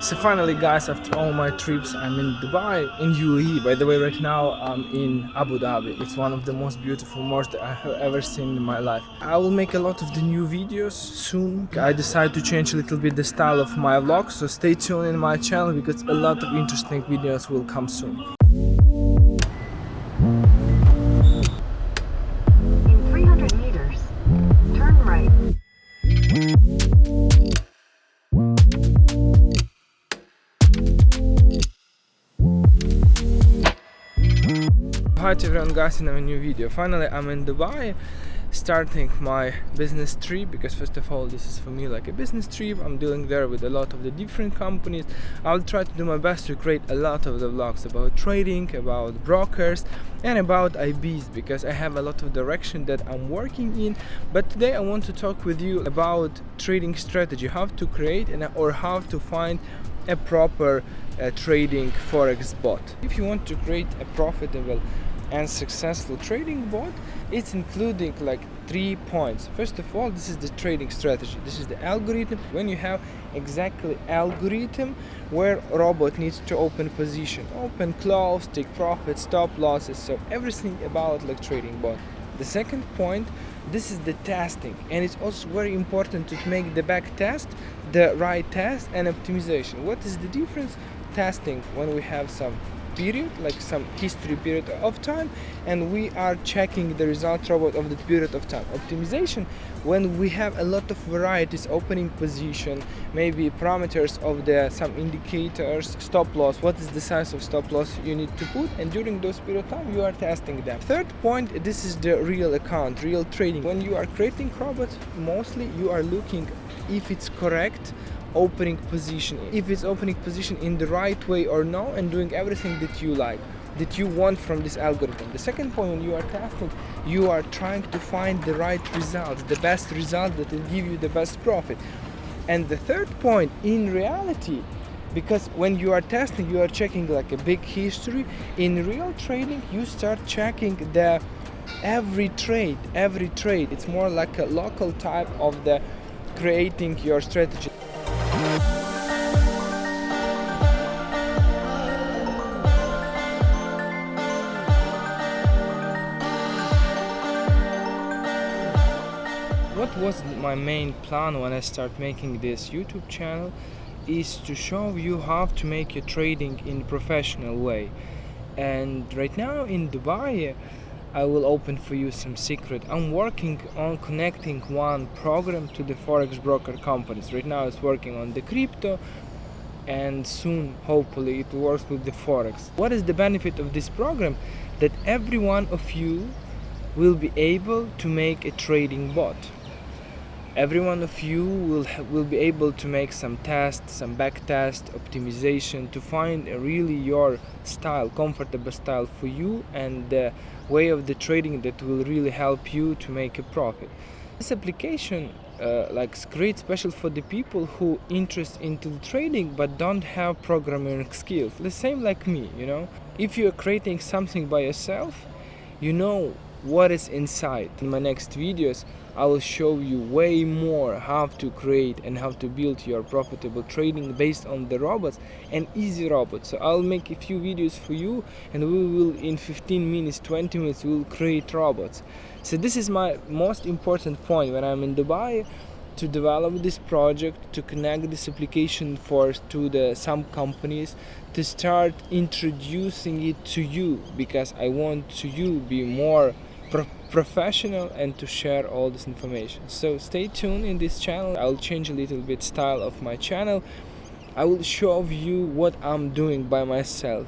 So finally guys, after all my trips, I'm in Dubai, in UAE. By the way, right now I'm in Abu Dhabi. It's one of the most beautiful malls that I have ever seen in my life. I will make a lot of the new videos soon. I decided to change a little bit the style of my vlog, so stay tuned in my channel because a lot of interesting videos will come soon. In 300 meters, turn right. Hi to everyone guys, in a new video. Finally I'm in Dubai starting my business trip, because first of all this is for me like a business trip. I'm dealing there with a lot of the different companies. I'll try to do my best to create a lot of the vlogs about trading, about brokers and about IBs, because I have a lot of direction that I'm working in. But today I want to talk with you about trading strategy, how to create or how to find a proper trading forex bot. If you want to create a profitable and successful trading bot, it's including like 3 points. First of all, this is the trading strategy. This is the algorithm. When you have exactly algorithm where robot needs to open position, open, close, take profit, stop losses, so everything about like trading bot. The second point, this is the testing, and it's also very important to make the back test the right test and optimization. What is the difference? Testing when we have some period, like some history period of time, and we are checking the result robot of that period of time. Optimization when we have a lot of varieties, opening position, maybe parameters of the some indicators, stop loss, what is the size of stop loss you need to put, and during those period of time you are testing them. Third point, this is the real account, real trading. When you are creating robots, mostly you are looking if it's correct opening position, if it's opening position in the right way or no, and doing everything that you like, that you want from this algorithm. The second point, when you are testing, you are trying to find the right results, the best result that will give you the best profit. And the third point, in reality, because when you are testing, you are checking like a big history. In real trading, you start checking the every trade. It's more like a local type of the creating your strategy. What was my main plan when I start making this YouTube channel is to show you how to make your trading in a professional way. And right now in Dubai, I will open for you some secret. I'm working on connecting one program to the forex broker companies. Right now it's working on the crypto, and soon hopefully it works with the forex. What is the benefit of this program? That every one of you will be able to make a trading bot. Every one of you will be able to make some tests, some back test, optimization, to find really your style, comfortable style for you, and the way of the trading that will really help you to make a profit. This application great special for the people who interest into the trading but don't have programming skills. The same like me, you know. If you are creating something by yourself, you know what is inside. In my next videos I will show you way more how to create and how to build your profitable trading based on the robots and easy robots. So I'll make a few videos for you, and we will in 15 minutes, 20 minutes we will create robots. So this is my most important point when I'm in Dubai. to develop this project, to connect this application to some companies, to start introducing it to you, because I want to you be more professional and to share all this information. So stay tuned in this channel. I'll change a little bit style of my channel. I will show you what I'm doing by myself.